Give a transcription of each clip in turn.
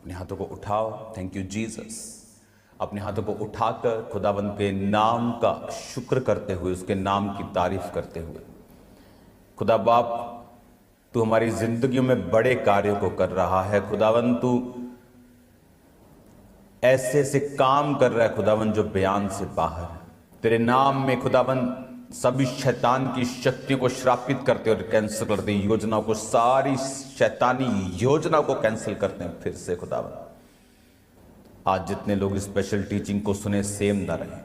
अपने हाथों को उठाओ। Thank you Jesus. अपने हाथों को उठाकर खुदावंद के नाम का शुक्र करते हुए, उसके नाम की तारीफ करते हुए, खुदा बाप तू हमारी जिंदगियों में बड़े कार्यों को कर रहा है। खुदावंद तू ऐसे से काम कर रहा है खुदावंद जो बयान से बाहर है। तेरे नाम में खुदावंद सभी शैतान की शक्तियों को श्रापित करते और कैंसिल करते, योजनाओं को, सारी शैतानी योजनाओं को कैंसिल करते हैं फिर से। खुदावंद आज जितने लोग स्पेशल टीचिंग को सुने सेम न रहे,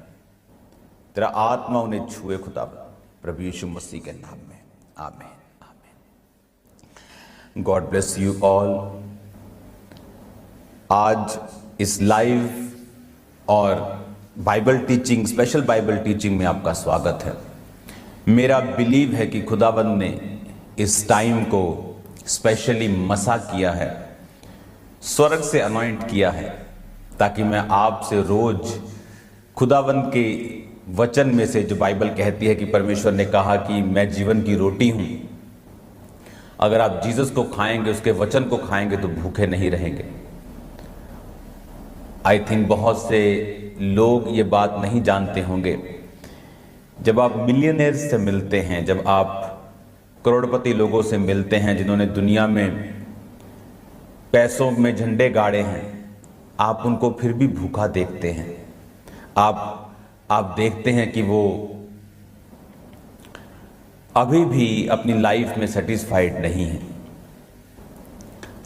तेरा आत्मा उन्हें छुए खुदावंद, प्रभु यीशु मसीह के नाम में, आमीन आमीन। God bless you all. आज इस लाइव और Bible teaching, special Bible teaching में आपका स्वागत है। मेरा बिलीव है कि खुदावंद ने इस टाइम को स्पेशली मसा किया है, स्वर्ग से अनॉइंट किया है, ताकि मैं आपसे रोज खुदावंद के वचन में से, जो बाइबल कहती है कि परमेश्वर ने कहा कि मैं जीवन की रोटी हूं, अगर आप जीसस को खाएंगे, उसके वचन को खाएंगे तो भूखे नहीं रहेंगे। आई थिंक बहुत से लोग ये बात नहीं जानते होंगे। जब आप मिलियनेयर्स से मिलते हैं, जब आप करोड़पति लोगों से मिलते हैं जिन्होंने दुनिया में पैसों में झंडे गाड़े हैं, आप उनको फिर भी भूखा देखते हैं। आप देखते हैं कि वो अभी भी अपनी लाइफ में सेटिस्फाइड नहीं है।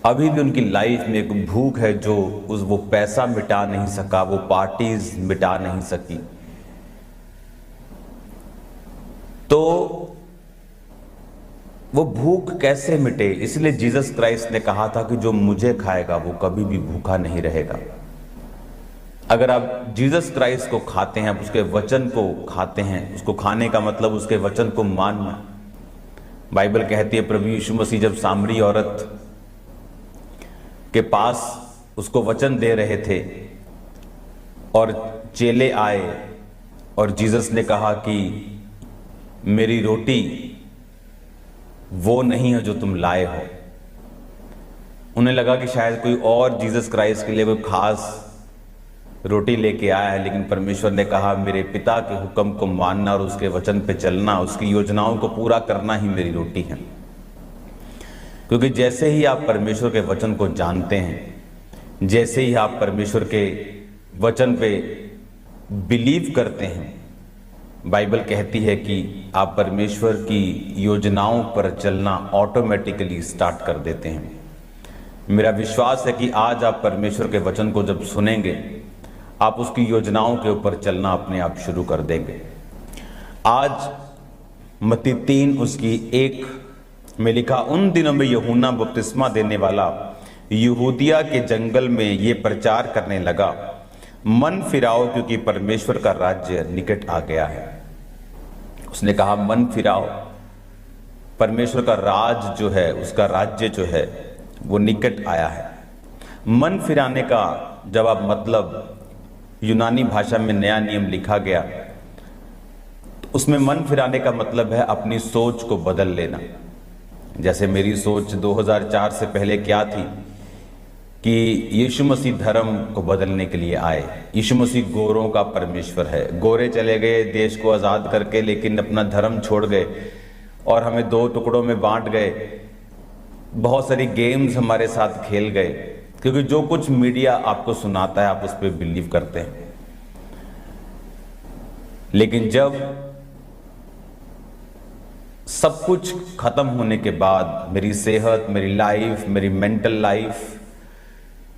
अभी भी उनकी लाइफ में एक भूख है जो वो पैसा मिटा नहीं सका, वो पार्टीज मिटा नहीं सकी। तो वो भूख कैसे मिटे? इसलिए जीसस क्राइस्ट ने कहा था कि जो मुझे खाएगा वो कभी भी भूखा नहीं रहेगा। अगर आप जीसस क्राइस्ट को खाते हैं, आप उसके वचन को खाते हैं, उसको खाने का मतलब उसके वचन को मानना। बाइबल कहती है प्रभु यीशु मसीह जब सामरी औरत के पास उसको वचन दे रहे थे और चेले आए और जीसस ने कहा कि मेरी रोटी वो नहीं है जो तुम लाए हो। उन्हें लगा कि शायद कोई और जीसस क्राइस्ट के लिए कोई खास रोटी लेके आया है, लेकिन परमेश्वर ने कहा मेरे पिता के हुक्म को मानना और उसके वचन पे चलना, उसकी योजनाओं को पूरा करना ही मेरी रोटी है। क्योंकि जैसे ही आप परमेश्वर के वचन को जानते हैं, जैसे ही आप परमेश्वर के वचन पे बिलीव करते हैं, बाइबल कहती है कि आप परमेश्वर की योजनाओं पर चलना ऑटोमेटिकली स्टार्ट कर देते हैं। मेरा विश्वास है कि आज आप परमेश्वर के वचन को जब सुनेंगे, आप उसकी योजनाओं के ऊपर चलना अपने आप शुरू कर देंगे। आज मत्ती 3 उसकी 1 में लिखा, उन दिनों में यूहन्ना बपतिस्मा देने वाला यहूदिया के जंगल में ये प्रचार करने लगा, मन फिराओ क्योंकि परमेश्वर का राज्य निकट आ गया है। उसने कहा मन फिराओ, परमेश्वर का राज जो है, उसका राज्य जो है वो निकट आया है। मन फिराने का जब आप मतलब यूनानी भाषा में नया नियम लिखा गया, तो उसमें मन फिराने का मतलब है अपनी सोच को बदल लेना। जैसे मेरी सोच 2004 से पहले क्या थी कि यीशु मसीह धर्म को बदलने के लिए आए। यीशु मसीह गोरों का परमेश्वर है। गोरे चले गए देश को आज़ाद करके, लेकिन अपना धर्म छोड़ गए और हमें 2 टुकड़ों में बांट गए। बहुत सारी गेम्स हमारे साथ खेल गए, क्योंकि जो कुछ मीडिया आपको सुनाता है आप उस पर बिलीव करते हैं। लेकिन जब सब कुछ खत्म होने के बाद, मेरी सेहत, मेरी लाइफ, मेरी मेंटल लाइफ,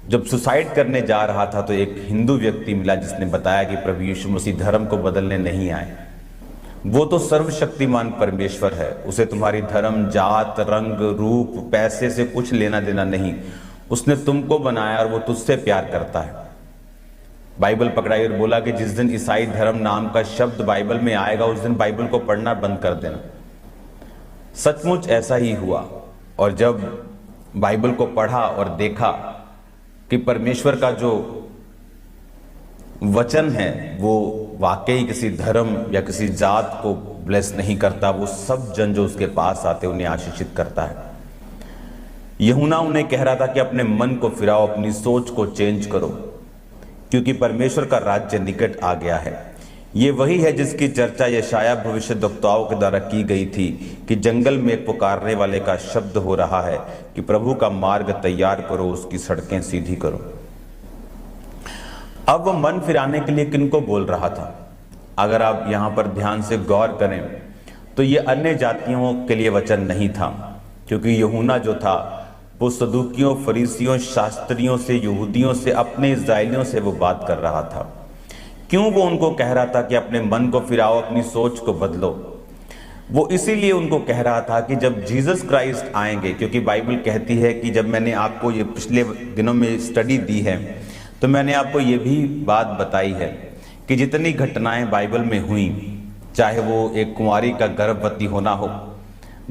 जब सुसाइड करने जा रहा था, तो एक हिंदू व्यक्ति मिला जिसने बताया कि प्रभु यीशु मसीह धर्म को बदलने नहीं आए। वो तो सर्वशक्तिमान परमेश्वर है, उसे तुम्हारी धर्म, जात, रंग, रूप, पैसे से कुछ लेना देना नहीं। उसने तुमको बनाया और वो तुझसे प्यार करता है। बाइबल पकड़ाई और बोला कि जिस दिन ईसाई धर्म नाम का शब्द बाइबल में आएगा, उस दिन बाइबल को पढ़ना बंद कर देना। सचमुच ऐसा ही हुआ। और जब बाइबल को पढ़ा और देखा कि परमेश्वर का जो वचन है वो वाकई किसी धर्म या किसी जात को ब्लेस नहीं करता, वो सब जन जो उसके पास आते उन्हें आशीषित करता है। यूहन्ना उन्हें कह रहा था कि अपने मन को फिराओ, अपनी सोच को चेंज करो, क्योंकि परमेश्वर का राज्य निकट आ गया है। ये वही है जिसकी चर्चा यशायाह भविष्यद्वक्ताओं के द्वारा की गई थी कि जंगल में एक पुकारने वाले का शब्द हो रहा है कि प्रभु का मार्ग तैयार करो, उसकी सड़कें सीधी करो। अब वो मन फिराने के लिए किनको बोल रहा था? अगर आप यहां पर ध्यान से गौर करें तो ये अन्य जातियों के लिए वचन नहीं था, क्योंकि यूहन्ना जो था वो सदूकियों, फरीसियों, शास्त्रियों से, यहूदियों से, अपने इस्राएलियों से वो बात कर रहा था। क्यों वो उनको कह रहा था कि अपने मन को फिराओ, अपनी सोच को बदलो? वो इसीलिए उनको कह रहा था कि जब जीसस क्राइस्ट आएंगे, क्योंकि बाइबल कहती है कि जब मैंने आपको ये पिछले दिनों में स्टडी दी है तो मैंने आपको ये भी बात बताई है कि जितनी घटनाएं बाइबल में हुई, चाहे वो एक कुंवारी का गर्भवती होना हो,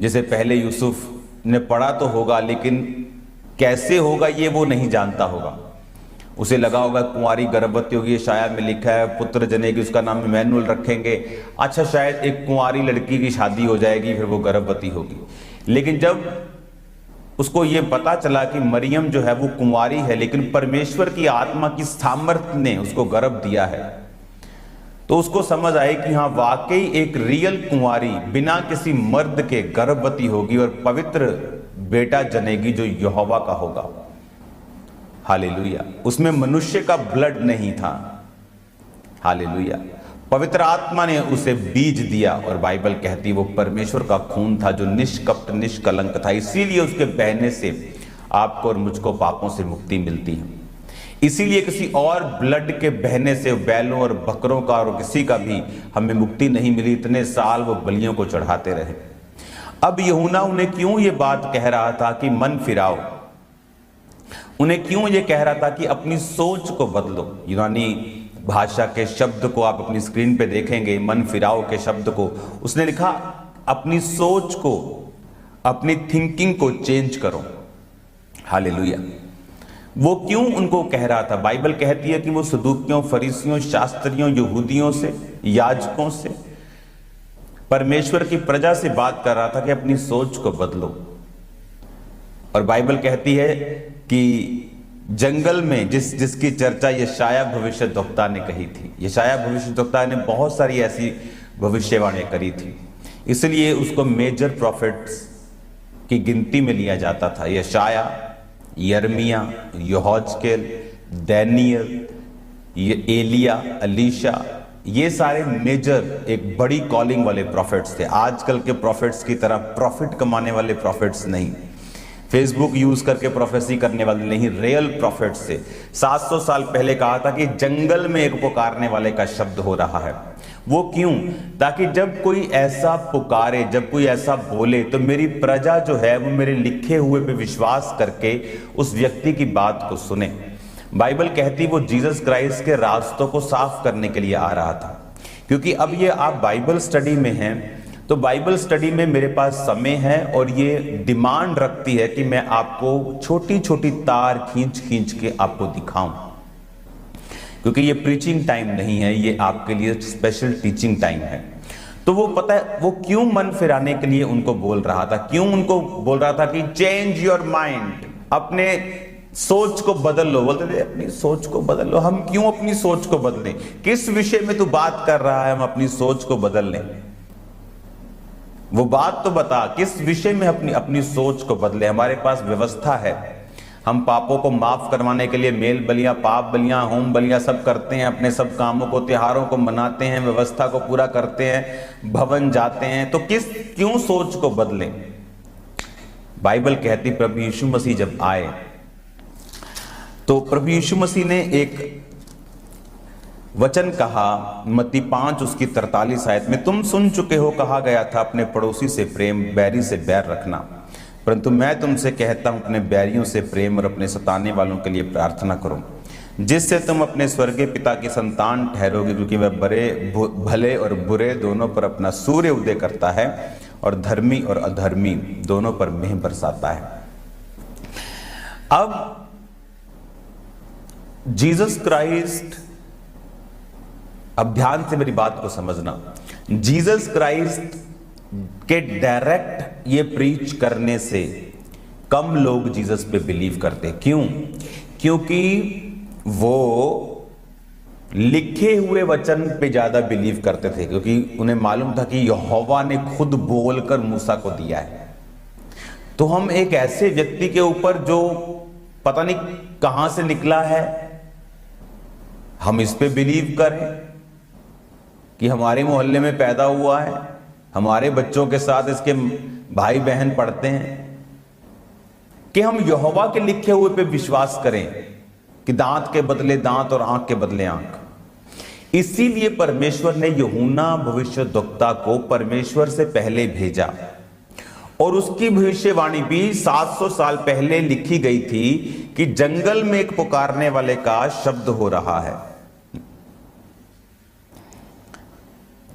जिसे पहले यूसुफ ने पढ़ा तो होगा लेकिन कैसे होगा ये वो नहीं जानता होगा। उसे लगा होगा कुंवारी गर्भवती होगी, शायद में लिखा है पुत्र जनेगी, उसका नाम इमैनुअल रखेंगे। अच्छा, शायद एक कुंवारी लड़की की शादी हो जाएगी, फिर वो गर्भवती होगी। लेकिन जब उसको ये पता चला कि मरियम जो है वो कुंवारी है, लेकिन परमेश्वर की आत्मा की सामर्थ्य ने उसको गर्भ दिया है, तो उसको समझ आए कि हाँ, वाकई एक रियल कुंवारी बिना किसी मर्द के गर्भवती होगी और पवित्र बेटा जनेगी जो यहोवा का होगा। हालेलुया। उसमें मनुष्य का ब्लड नहीं था। हालेलुया। पवित्र आत्मा ने उसे बीज दिया और बाइबल कहती है वो परमेश्वर का खून था जो निष्कपट, निष्कलंक था। इसीलिए उसके बहने से आपको और मुझको पापों से मुक्ति मिलती है। इसीलिए किसी और ब्लड के बहने से, बैलों और बकरों का और किसी का भी हमें मुक्ति नहीं मिली। इतने साल वो बलियों को चढ़ाते रहे। अब यूहन्ना उन्हें क्यों ये बात कह रहा था कि मन फिराओ? उन्हें क्यों ये कह रहा था कि अपनी सोच को बदलो? यूनानी भाषा के शब्द को आप अपनी स्क्रीन पे देखेंगे, मन फिराओ के शब्द को उसने लिखा अपनी सोच को, अपनी थिंकिंग को चेंज करो। हालेलुया। वो क्यों उनको कह रहा था? बाइबल कहती है कि वो सदूकियों, फरीसियों, शास्त्रियों, यहूदियों से, याजकों से, परमेश्वर की प्रजा से बात कर रहा था कि अपनी सोच को बदलो। और बाइबल कहती है कि जंगल में जिसकी चर्चा यशायाह भविष्यद्वक्ता ने कही थी। यशायाह भविष्यद्वक्ता ने बहुत सारी ऐसी भविष्यवाणियां करी थी, इसलिए उसको मेजर प्रॉफिट्स की गिनती में लिया जाता था। यशायाह, यर्मिया, यहोजकेल, दानियल, एलिया, अलीशा, ये सारे मेजर एक बड़ी कॉलिंग वाले प्रॉफिट्स थे। आजकल के प्रॉफिट्स की तरह प्रॉफिट कमाने वाले प्रॉफिट्स नहीं, फेसबुक यूज करके प्रोफेसी करने वाले नहीं, रियल प्रॉफिट से। 700 साल पहले कहा था कि जंगल में एक पुकारने वाले का शब्द हो रहा है। वो क्यों? ताकि जब कोई ऐसा पुकारे, जब कोई ऐसा बोले, तो मेरी प्रजा जो है वो मेरे लिखे हुए पे विश्वास करके उस व्यक्ति की बात को सुने। बाइबल कहती वो जीसस क्राइस्ट के रास्तों को साफ करने के लिए आ रहा था। क्योंकि अब ये आप बाइबल स्टडी में हैं, तो बाइबल स्टडी में मेरे पास समय है और ये डिमांड रखती है कि मैं आपको छोटी छोटी तार खींच खींच के आपको दिखाऊं, क्योंकि ये प्रीचिंग टाइम नहीं है, ये आपके लिए स्पेशल टीचिंग टाइम है। तो वो पता है वो क्यों मन फिराने के लिए उनको बोल रहा था, क्यों उनको बोल रहा था कि चेंज योर माइंड, अपने सोच को बदल लो। बोलते थे अपनी सोच को बदल लो। हम क्यों अपनी सोच को बदलें? किस विषय में तू बात कर रहा है हम अपनी सोच को बदल लें? वो बात तो बता, किस विषय में अपनी सोच को बदले। हमारे पास व्यवस्था है, हम पापों को माफ करवाने के लिए मेल बलियां, पाप बलियां, होम बलियां सब करते हैं, अपने सब कामों को, त्योहारों को मनाते हैं, व्यवस्था को पूरा करते हैं, भवन जाते हैं। तो क्यों सोच को बदलें? बाइबल कहती प्रभु यीशु मसीह जब आए तो प्रभु यीशु मसीह ने एक वचन कहा, मत्ती 5 उसकी 43 आयत में, तुम सुन चुके हो कहा गया था अपने पड़ोसी से प्रेम, बैरी से बैर रखना, परंतु मैं तुमसे कहता हूं अपने बैरियों से प्रेम और अपने सताने वालों के लिए प्रार्थना करो, जिससे तुम अपने स्वर्गीय पिता की संतान ठहरोगे, क्योंकि वह भले और बुरे दोनों पर अपना सूर्य उदय करता है और धर्मी और अधर्मी दोनों पर मेह बरसाता है। अब जीसस क्राइस्ट, अब ध्यान से मेरी बात को समझना, जीसस क्राइस्ट के डायरेक्ट ये प्रीच करने से कम लोग जीसस पे बिलीव करते। क्यों? क्योंकि वो लिखे हुए वचन पे ज्यादा बिलीव करते थे, क्योंकि उन्हें मालूम था कि यहोवा ने खुद बोलकर मूसा को दिया है। तो हम एक ऐसे व्यक्ति के ऊपर जो पता नहीं कहां से निकला है, हम इस पे बिलीव करें कि हमारे मोहल्ले में पैदा हुआ है, हमारे बच्चों के साथ इसके भाई बहन पढ़ते हैं, कि हम यहोवा के लिखे हुए पे विश्वास करें कि दांत के बदले दांत और आंख के बदले आंख। इसीलिए परमेश्वर ने यूहन्ना भविष्यद्वक्ता को परमेश्वर से पहले भेजा, और उसकी भविष्यवाणी भी 700 साल पहले लिखी गई थी कि जंगल में एक पुकारने वाले का शब्द हो रहा है।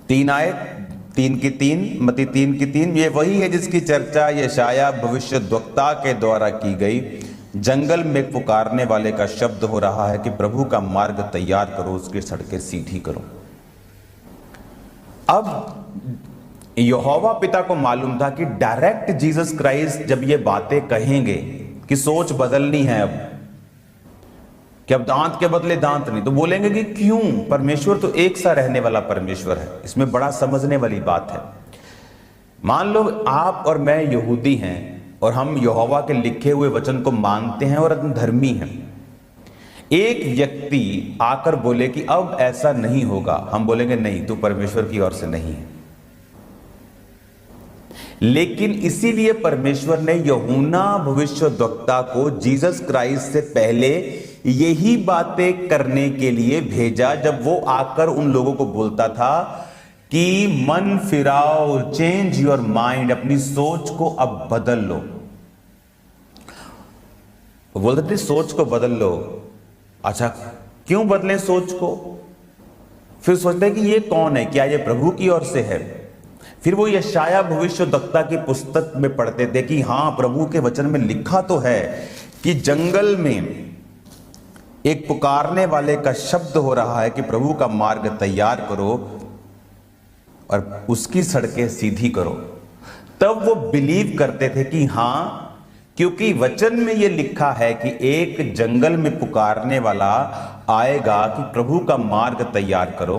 3 आयत 3 की 3, मत्ती 3 की 3, ये वही है जिसकी चर्चा यशाया भविष्यद्वक्ता के द्वारा की गई। जंगल में एक पुकारने वाले का शब्द हो रहा है कि प्रभु का मार्ग तैयार करो, उसकी सड़कें सीधी करो। अब यहोवा पिता को मालूम था कि डायरेक्ट जीसस क्राइस्ट जब ये बातें कहेंगे कि सोच बदलनी है, अब कि अब दांत के बदले दांत नहीं, तो बोलेंगे कि क्यों? परमेश्वर तो एक सा रहने वाला परमेश्वर है। इसमें बड़ा समझने वाली बात है। मान लो आप और मैं यहूदी हैं और हम यहोवा के लिखे हुए वचन को मानते हैं और धर्मी हैं। एक व्यक्ति आकर बोले कि अब ऐसा नहीं होगा, हम बोलेंगे नहीं, तू परमेश्वर की ओर से नहीं है। लेकिन इसीलिए परमेश्वर ने यूहन्ना भविष्यद्वक्ता को जीसस क्राइस्ट से पहले यही बातें करने के लिए भेजा, जब वो आकर उन लोगों को बोलता था कि मन फिराओ, चेंज योर माइंड, अपनी सोच को अब बदल लो। बोलते थे सोच को बदल लो। अच्छा, क्यों बदलें सोच को? फिर सोचते हैं कि ये कौन है, क्या ये प्रभु की ओर से है? फिर वो यशाया भविष्यद्वक्ता की पुस्तक में पढ़ते थे कि हां, प्रभु के वचन में लिखा तो है कि जंगल में एक पुकारने वाले का शब्द हो रहा है कि प्रभु का मार्ग तैयार करो और उसकी सड़कें सीधी करो। तब वो बिलीव करते थे कि हां, क्योंकि वचन में ये लिखा है कि एक जंगल में पुकारने वाला आएगा कि प्रभु का मार्ग तैयार करो।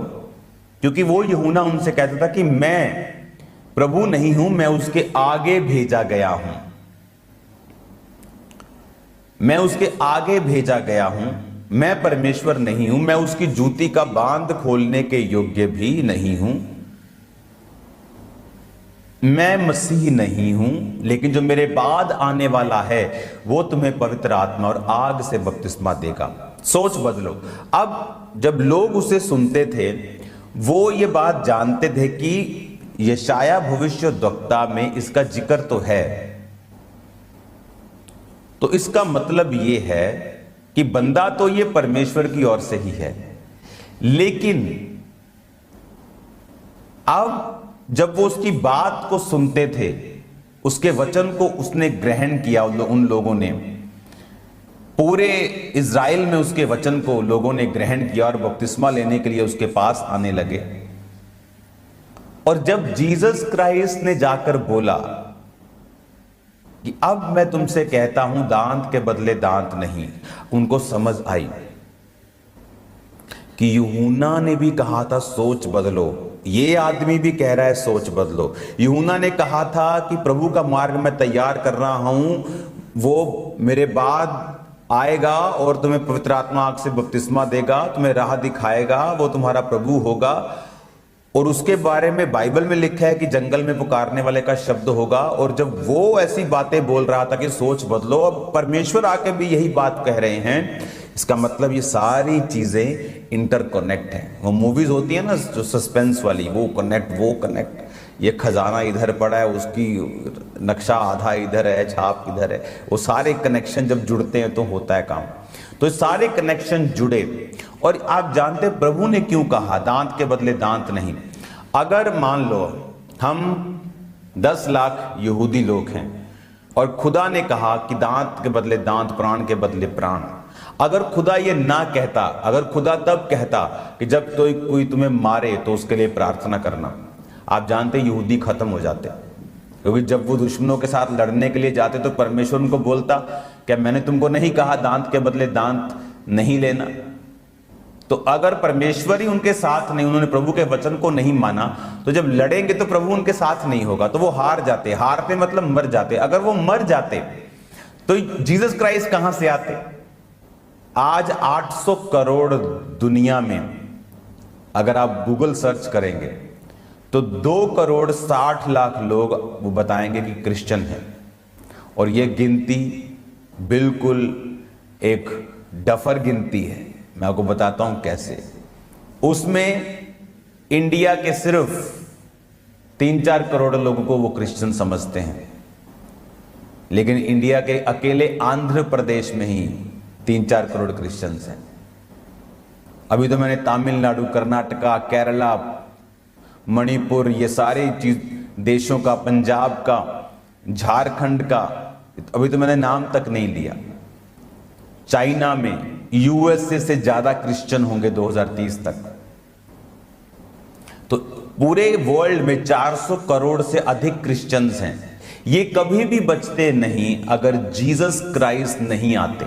क्योंकि वो यूहन्ना उनसे कहता था कि मैं प्रभु नहीं हूं, मैं उसके आगे भेजा गया हूं, मैं उसके आगे भेजा गया हूं, मैं परमेश्वर नहीं हूं, मैं उसकी जूती का बांध खोलने के योग्य भी नहीं हूं, मैं मसीह नहीं हूं, लेकिन जो मेरे बाद आने वाला है वो तुम्हें पवित्र आत्मा और आग से बपतिस्मा देगा। सोच बदलो। अब जब लोग उसे सुनते थे, वो ये बात जानते थे कि यशाया भविष्यद्वक्ता में इसका जिक्र तो है, तो इसका मतलब ये है कि बंदा तो ये परमेश्वर की ओर से ही है। लेकिन अब जब वो उसकी बात को सुनते थे, उसके वचन को उसने ग्रहण किया, उन लोगों ने, पूरे इज़राइल में उसके वचन को लोगों ने ग्रहण किया और बपतिस्मा लेने के लिए उसके पास आने लगे। और जब जीसस क्राइस्ट ने जाकर बोला कि अब मैं तुमसे कहता हूं दांत के बदले दांत नहीं, उनको समझ आई कि यूहन्ना ने भी कहा था सोच बदलो, ये आदमी भी कह रहा है सोच बदलो। यूहन्ना ने कहा था कि प्रभु का मार्ग मैं तैयार कर रहा हूं, वो मेरे बाद आएगा और तुम्हें पवित्र आत्मा आग से बपतिस्मा देगा, तुम्हें राह दिखाएगा, वो तुम्हारा प्रभु होगा। और उसके बारे में बाइबल में लिखा है कि जंगल में पुकारने वाले का शब्द होगा। और जब वो ऐसी बातें बोल रहा था कि सोच बदलो, अब परमेश्वर आके भी यही बात कह रहे हैं। इसका मतलब ये सारी चीजें इंटरकनेक्ट हैं। वो मूवीज होती है ना जो सस्पेंस वाली, वो कनेक्ट, ये खजाना इधर पड़ा है, उसकी नक्शा आधा इधर है, छाप इधर है, वो सारे कनेक्शन जब जुड़ते हैं तो होता है काम। तो सारे कनेक्शन जुड़े। और आप जानते प्रभु ने क्यों कहा दांत के बदले दांत नहीं? अगर मान लो हम 10 लाख यहूदी लोग हैं और खुदा ने कहा कि दांत के बदले दांत, प्राण के बदले प्राण, अगर खुदा ये ना कहता, अगर खुदा तब कहता कि जब तो कोई तुम्हें मारे तो उसके लिए प्रार्थना करना, आप जानते यहूदी खत्म हो जाते। क्योंकि जब वो दुश्मनों के साथ लड़ने के लिए जाते तो परमेश्वर उनको बोलता, क्या मैंने तुमको नहीं कहा दांत के बदले दांत नहीं लेना? तो अगर परमेश्वर ही उनके साथ नहीं, उन्होंने प्रभु के वचन को नहीं माना, तो जब लड़ेंगे तो प्रभु उनके साथ नहीं होगा, तो वो हार जाते। हारते मतलब मर जाते। अगर वो मर जाते तो जीसस क्राइस्ट कहां से आते? आज 800 करोड़ दुनिया में अगर आप गूगल सर्च करेंगे तो 2,60,00,000 लोग वो बताएंगे कि क्रिश्चियन है। और ये गिनती बिल्कुल एक डफर गिनती है। मैं आपको बताता हूं कैसे। उसमें इंडिया के सिर्फ 3-4 करोड़ लोगों को वो क्रिश्चियन समझते हैं, लेकिन इंडिया के अकेले आंध्र प्रदेश में ही 3-4 करोड़ क्रिश्चियंस हैं। अभी तो मैंने तमिलनाडु, कर्नाटका, केरला, मणिपुर, ये सारे देशों का, पंजाब का, झारखंड का, अभी तो मैंने नाम तक नहीं लिया। चाइना में, यूएसए से ज्यादा क्रिश्चियन होंगे 2030 तक। तो पूरे वर्ल्ड में 400 करोड़ से अधिक क्रिश्चियंस हैं। ये कभी भी बचते नहीं अगर जीसस क्राइस्ट नहीं आते।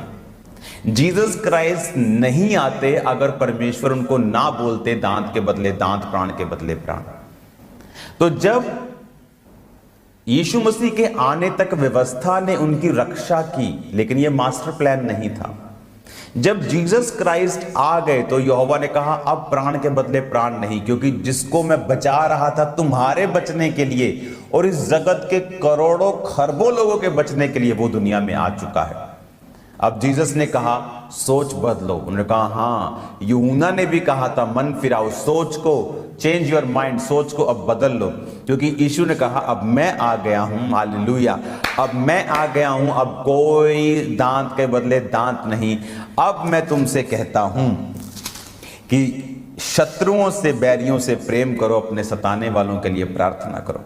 जीसस क्राइस्ट नहीं आते अगर परमेश्वर उनको ना बोलते दांत के बदले दांत, प्राण के बदले प्राण। तो जब यीशु मसीह के आने तक व्यवस्था ने उनकी रक्षा की, लेकिन यह मास्टर प्लान नहीं था। जब जीसस क्राइस्ट आ गए तो यहोवा ने कहा अब प्राण के बदले प्राण नहीं, क्योंकि जिसको मैं बचा रहा था तुम्हारे बचने के लिए और इस जगत के करोड़ों खरबों लोगों के बचने के लिए, वो दुनिया में आ चुका है। अब जीसस ने कहा सोच बदलो। उन्होंने कहा हाँ, यूहन्ना ने भी कहा था मन फिराओ, सोच को, चेंज योर माइंड, सोच को अब बदल लो, क्योंकि यीशु ने कहा अब मैं आ गया हूं, हालेलुया, अब मैं आ गया हूं, अब कोई दांत के बदले दांत नहीं। अब मैं तुमसे कहता हूं कि शत्रुओं से, बैरियों से प्रेम करो, अपने सताने वालों के लिए प्रार्थना करो,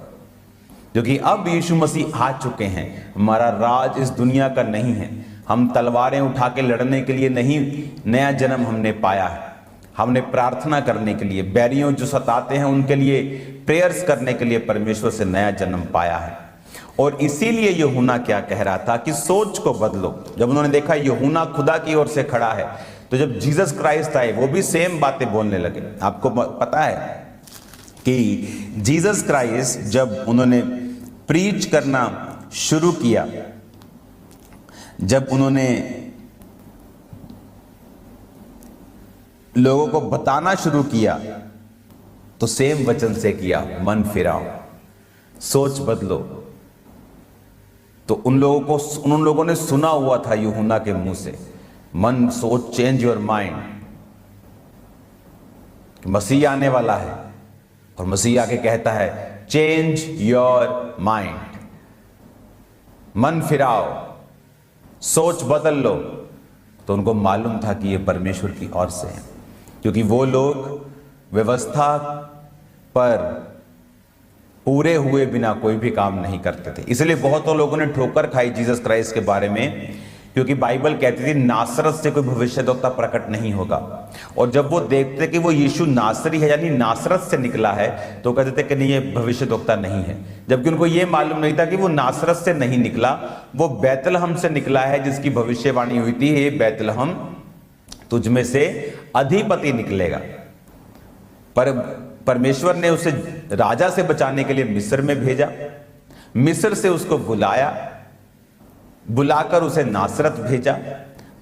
क्योंकि अब यीशु मसीह आ चुके हैं। हमारा राज इस दुनिया का नहीं है। हम तलवारें उठा के लड़ने के लिए नहीं नया जन्म हमने पाया है, हमने प्रार्थना करने के लिए, बैरियों जो सताते हैं उनके लिए प्रेयर्स करने के लिए परमेश्वर से नया जन्म पाया है। और इसीलिए यूहन्ना क्या कह रहा था कि सोच को बदलो। जब उन्होंने देखा यूहन्ना खुदा की ओर से खड़ा है, तो जब जीसस क्राइस्ट आए वो भी सेम बातें बोलने लगे। आपको पता है कि जीसस क्राइस्ट जब उन्होंने प्रीच करना शुरू किया, जब उन्होंने लोगों को बताना शुरू किया, तो सेम वचन से किया, मन फिराओ, सोच बदलो। तो उन लोगों ने सुना हुआ था यूहन्ना के मुंह से, मन, सोच, चेंज योर माइंड, मसीह आने वाला है। और मसीह आके कहता है चेंज योर माइंड, मन फिराओ, सोच बदल लो। तो उनको मालूम था कि ये परमेश्वर की ओर से है, क्योंकि वो लोग व्यवस्था पर पूरे हुए बिना कोई भी काम नहीं करते थे। इसलिए बहुतों लोगों ने ठोकर खाई जीसस क्राइस्ट के बारे में, क्योंकि बाइबल कहती थी नासरत से कोई भविष्यद्वक्ता प्रकट नहीं होगा। और जब वो देखते कि वो यीशु नासरी है, यानी नासरत से निकला है, तो कहते थे कि नहीं, ये भविष्यद्वक्ता नहीं है। जबकि उनको ये मालूम नहीं था कि वो नासरत से नहीं निकला, वो बैतलहम से निकला है, जिसकी भविष्यवाणी हुई थी, हे बैतलहम तुझ में से अधिपति निकलेगा। पर परमेश्वर ने उसे राजा से बचाने के लिए मिस्र में भेजा, मिस्र से उसको बुलाकर उसे नासरत भेजा।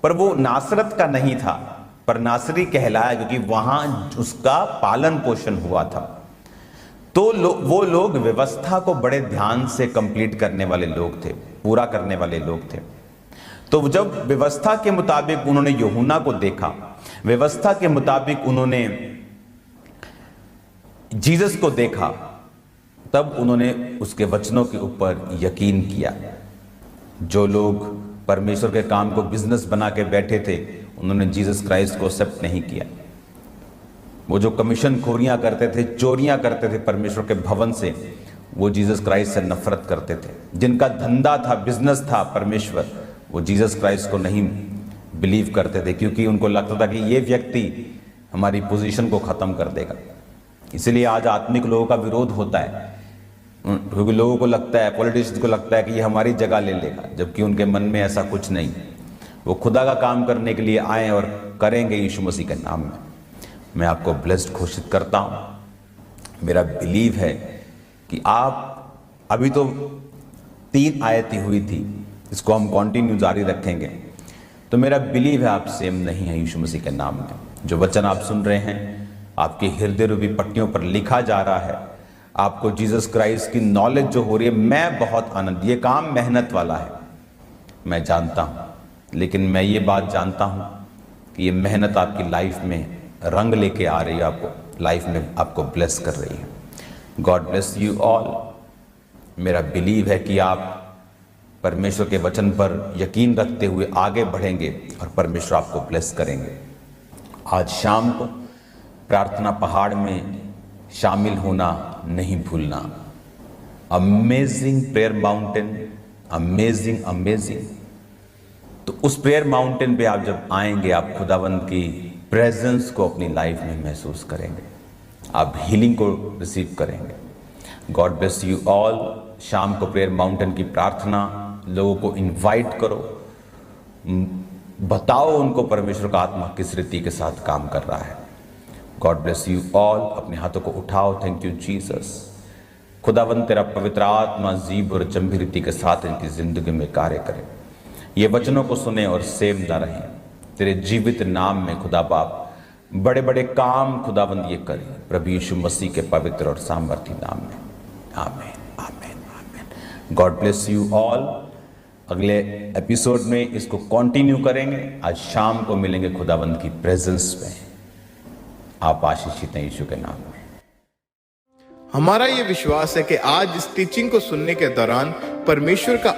पर वो नासरत का नहीं था, पर नासरी कहलाया, क्योंकि वहां उसका पालन पोषण हुआ था। तो वो लोग व्यवस्था को बड़े ध्यान से कंप्लीट करने वाले लोग थे, पूरा करने वाले लोग थे। तो जब व्यवस्था के मुताबिक उन्होंने यूहन्ना को देखा, व्यवस्था के मुताबिक उन्होंने जीसस को देखा, तब उन्होंने उसके वचनों के ऊपर यकीन किया। जो लोग परमेश्वर के काम को बिजनेस बना के बैठे थे, उन्होंने जीसस क्राइस्ट को एक्सेप्ट नहीं किया। वो जो कमीशन खोरियां करते थे, चोरियां करते थे परमेश्वर के भवन से, वो जीसस क्राइस्ट से नफरत करते थे। जिनका धंधा था, बिजनेस था परमेश्वर, वो जीसस क्राइस्ट को नहीं बिलीव करते थे, क्योंकि उनको लगता था कि ये व्यक्ति हमारी पोजीशन को खत्म कर देगा। इसलिए आज आत्मिक लोगों का विरोध होता है। क्योंकि लोगों को लगता है, पॉलिटिशियंस को लगता है कि ये हमारी जगह ले लेगा, जबकि उनके मन में ऐसा कुछ नहीं। वो खुदा का काम करने के लिए आए और करेंगे यीशु मसीह के नाम में। मैं आपको ब्लेस्ड घोषित करता हूँ। मेरा बिलीव है कि आप, अभी तो 3 आयतें हुई थी, इसको हम कंटिन्यू जारी रखेंगे, तो मेरा बिलीव है आप सेम नहीं है यीशु मसीह के नाम में। जो वचन आप सुन रहे हैं आपके हृदय रूपी पट्टियों पर लिखा जा रहा है। आपको जीसस क्राइस्ट की नॉलेज जो हो रही है, मैं बहुत आनंद, ये काम मेहनत वाला है, मैं जानता हूँ, लेकिन मैं ये बात जानता हूँ कि ये मेहनत आपकी लाइफ में रंग लेके आ रही है, आपको लाइफ में आपको ब्लेस कर रही है। God bless you all. मेरा बिलीव है कि आप परमेश्वर के वचन पर यकीन रखते हुए आगे बढ़ेंगे और परमेश्वर आपको ब्लेस करेंगे। आज शाम को प्रार्थना पहाड़ में शामिल होना नहीं भूलना। Amazing prayer mountain, amazing amazing. तो उस प्रेयर माउंटेन पे आप जब आएंगे, आप खुदावंद की प्रेजेंस को अपनी लाइफ में महसूस करेंगे, आप हीलिंग को रिसीव करेंगे। God bless you all. शाम को प्रेयर माउंटेन की प्रार्थना, लोगों को इनवाइट करो, बताओ उनको परमेश्वर का आत्मा किस रीति के साथ काम कर रहा है। God bless you all. अपने हाथों को उठाओ। Thank you Jesus. खुदावंद तेरा पवित्र आत्मा जीव और जंभी रीति के साथ इनकी जिंदगी में कार्य करे। ये वचनों को सुने और सेम न रहें। तेरे जीवित नाम में खुदा बाप बड़े बड़े काम खुदावंद ये करे, प्रभु यीशु मसीह के पवित्र और सामर्थी नाम में। आमीन, आमीन, आमीन। God bless you all. अगले एपिसोड में इसको कंटिन्यू करेंगे। आज शाम को मिलेंगे खुदावंद की प्रेजेंस में। आप आशीषित हैं यीशु के नाम में। हमारा ये विश्वास है कि आज इस टीचिंग को सुनने के दौरान परमेश्वर का